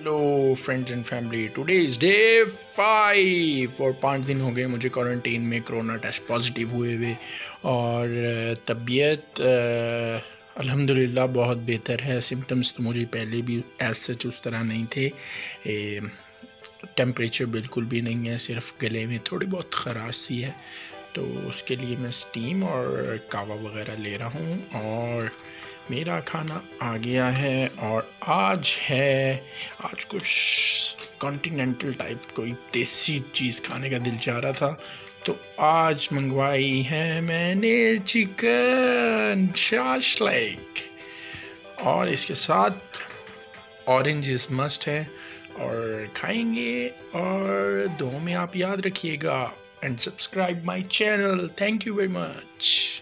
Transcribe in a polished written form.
Hello friends and family, today is day 5 और 5 दिन हो गए मुझे क्वारंटीन में कोरोना टेस्ट पॉजिटिव हुए और तबीयत अल्हम्दुलिल्लाह बहुत बेहतर है। सिम्टम्स तो मुझे पहले भी एज सच उस तरह नहीं थे। टेम्परेचर बिल्कुल भी नहीं है, सिर्फ गले में थोड़ी बहुत खराश सी है, तो उसके लिए मैं स्टीम और कावा वगैरह ले रहा हूँ। और मेरा खाना आ गया है और आज कुछ कॉन्टिनेंटल टाइप कोई देसी चीज़ खाने का दिल चाह रहा था, तो आज मंगवाई है मैंने चिकन शाशलिक और इसके साथ ऑरेंज इज मस्ट है और खाएंगे। और दुआ में आप याद रखिएगा and subscribe my channel. Thank you very much.